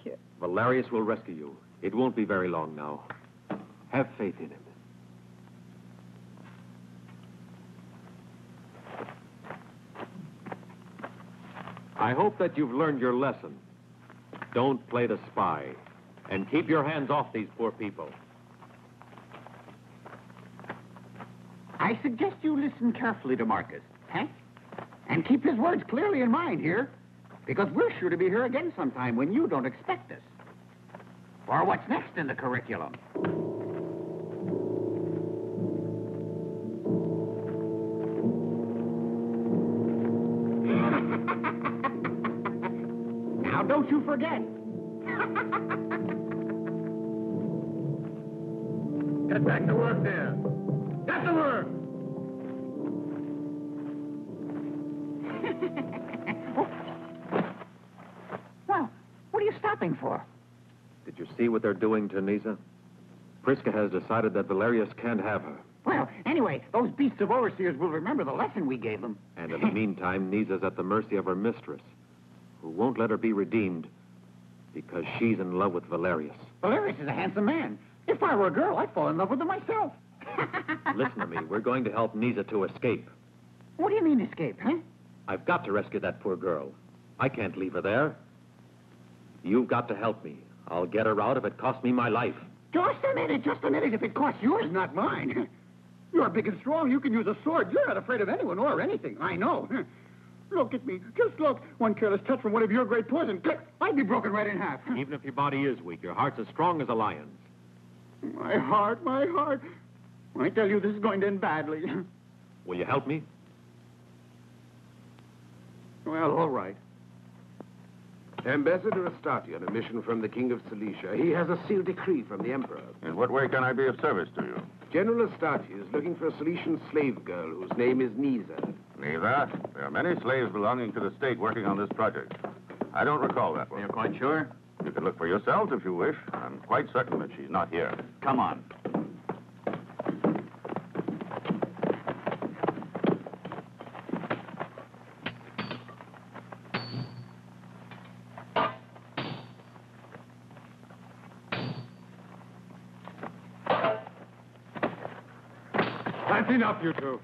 you. Valerius will rescue you. It won't be very long now. Have faith in him. I hope that you've learned your lesson. Don't play the spy. And keep your hands off these poor people. I suggest you listen carefully to Marcus, huh? And keep his words clearly in mind here, because we're sure to be here again sometime when you don't expect us. Or what's next in the curriculum? Now, don't you forget. Get back to work there. Get to work! Well, what are you stopping for? Did you see what they're doing to Nisa? Prisca has decided that Valerius can't have her. Well, anyway, those beasts of overseers will remember the lesson we gave them. And in the meantime, Nisa's at the mercy of her mistress, who won't let her be redeemed because she's in love with Valerius. Valerius is a handsome man. If I were a girl, I'd fall in love with him myself. Listen to me. We're going to help Nisa to escape. What do you mean, escape, huh? I've got to rescue that poor girl. I can't leave her there. You've got to help me. I'll get her out if it costs me my life. Just a minute. If it costs yours, not mine. You're big and strong. You can use a sword. You're not afraid of anyone or anything. I know. Look at me. Just look. One careless touch from one of your great poison. I'd be broken right in half. Even if your body is weak, your heart's as strong as a lion's. My heart. I tell you, this is going to end badly. Will you help me? Well, all right. Ambassador Astarte on a mission from the King of Cilicia. He has a sealed decree from the Emperor. In what way can I be of service to you? General Astarte is looking for a Cilician slave girl whose name is Nisa. Neither. There are many slaves belonging to the state working on this project. I don't recall that one. You're quite sure? You can look for yourself if you wish. I'm quite certain that she's not here. Come on. That's enough, you two.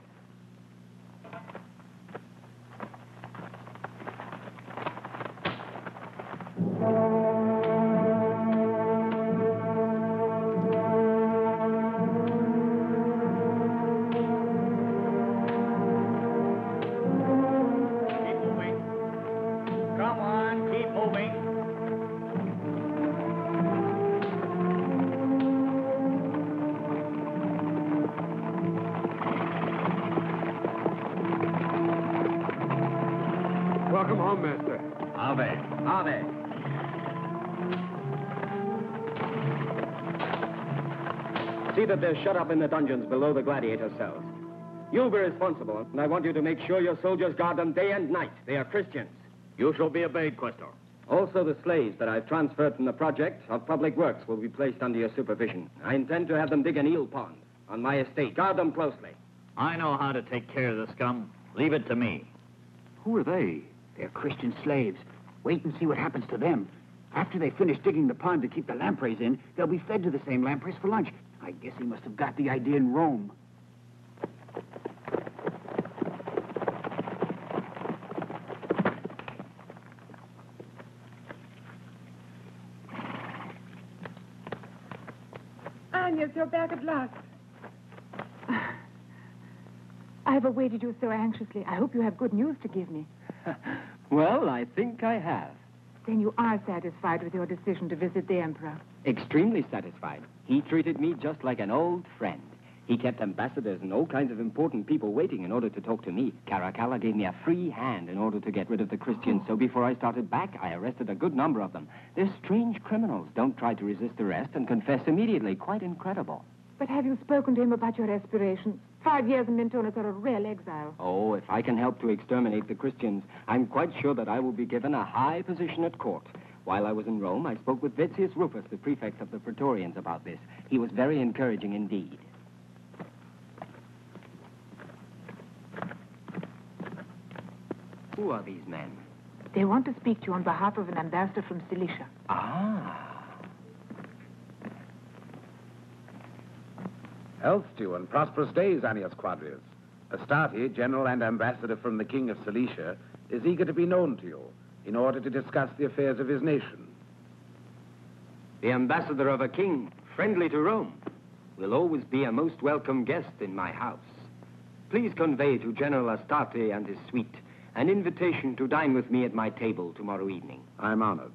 Welcome home, Master. Ave. See that they're shut up in the dungeons below the gladiator cells. You'll be responsible, and I want you to make sure your soldiers guard them day and night. They are Christians. You shall be obeyed, Questor. Also, the slaves that I've transferred from the project of public works will be placed under your supervision. I intend to have them dig an eel pond on my estate. Guard them closely. I know how to take care of the scum. Leave it to me. Who are they? They're Christian slaves. Wait and see what happens to them. After they finish digging the pond to keep the lampreys in, they'll be fed to the same lampreys for lunch. I guess he must have got the idea in Rome. Agnes, you're back at last. I have awaited you so anxiously. I hope you have good news to give me. Well, I think I have. Then you are satisfied with your decision to visit the Emperor? Extremely satisfied. He treated me just like an old friend. He kept ambassadors and all kinds of important people waiting in order to talk to me. Caracalla gave me a free hand in order to get rid of the Christians, so before I started back, I arrested a good number of them. They're strange criminals. Don't try to resist arrest and confess immediately. Quite incredible. But have you spoken to him about your aspirations? 5 years in Mintonus are a real exile. Oh, if I can help to exterminate the Christians, I'm quite sure that I will be given a high position at court. While I was in Rome, I spoke with Vettius Rufus, the prefect of the Praetorians, about this. He was very encouraging indeed. Who are these men? They want to speak to you on behalf of an ambassador from Cilicia. Ah. Health to you and prosperous days, Annius Quadrius. Astarte, general and ambassador from the King of Cilicia, is eager to be known to you in order to discuss the affairs of his nation. The ambassador of a king, friendly to Rome, will always be a most welcome guest in my house. Please convey to General Astarte and his suite an invitation to dine with me at my table tomorrow evening. I'm honored.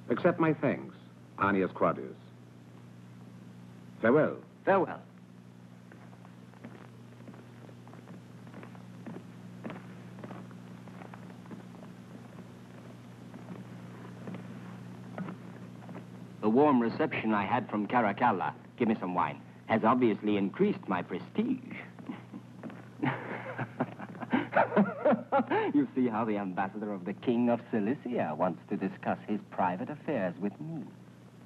Accept my thanks, Annius Quadrius. Farewell. Farewell. The warm reception I had from Caracalla, give me some wine, has obviously increased my prestige. You see how the ambassador of the King of Cilicia wants to discuss his private affairs with me.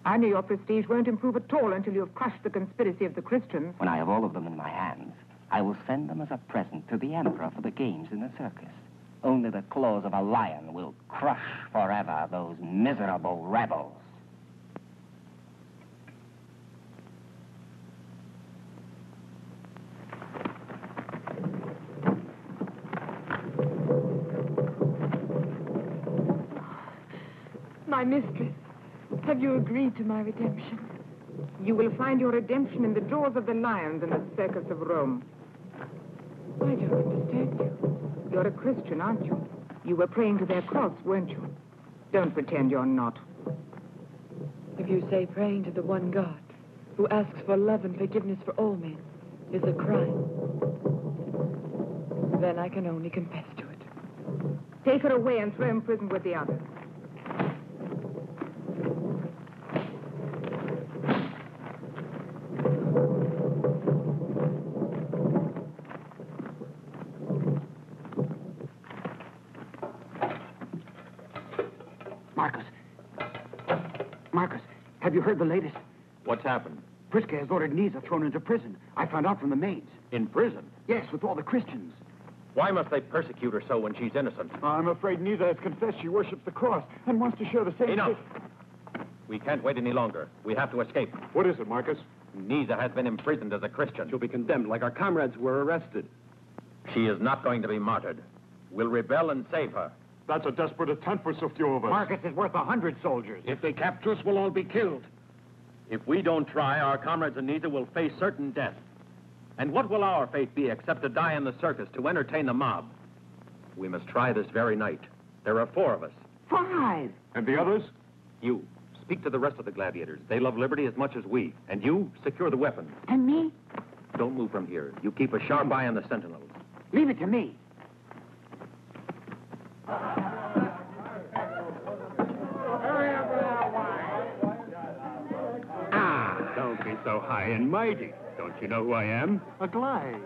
I know your prestige won't improve at all until you have crushed the conspiracy of the Christians. When I have all of them in my hands, I will send them as a present to the emperor for the games in the circus. Only the claws of a lion will crush forever those miserable rebels. My mistress, have you agreed to my redemption? You will find your redemption in the jaws of the lions in the circus of Rome. I don't understand you. You're a Christian, aren't you? You were praying to their cross, weren't you? Don't pretend you're not. If you say praying to the one God, who asks for love and forgiveness for all men, is a crime, then I can only confess to it. Take her away and throw her in prison with the others. Marcus, have you heard the latest? What's happened? Prisca has ordered Nisa thrown into prison. I found out from the maids. In prison? Yes, with all the Christians. Why must they persecute her so when she's innocent? I'm afraid Nisa has confessed she worships the cross and wants to share the same... Enough! We can't wait any longer. We have to escape. What is it, Marcus? Nisa has been imprisoned as a Christian. She'll be condemned like our comrades who were arrested. She is not going to be martyred. We'll rebel and save her. That's a desperate attempt for so few of us. Marcus is worth 100 soldiers. If they capture us, we'll all be killed. If we don't try, our comrades in Nisa will face certain death. And what will our fate be except to die in the circus to entertain the mob? We must try this very night. There are 4 of us. 5! And the others? You, speak to the rest of the gladiators. They love liberty as much as we. And you, secure the weapons. And me? Don't move from here. You keep a sharp eye on the sentinels. Leave it to me. Don't be so high and mighty. Don't you know who I am? A glide.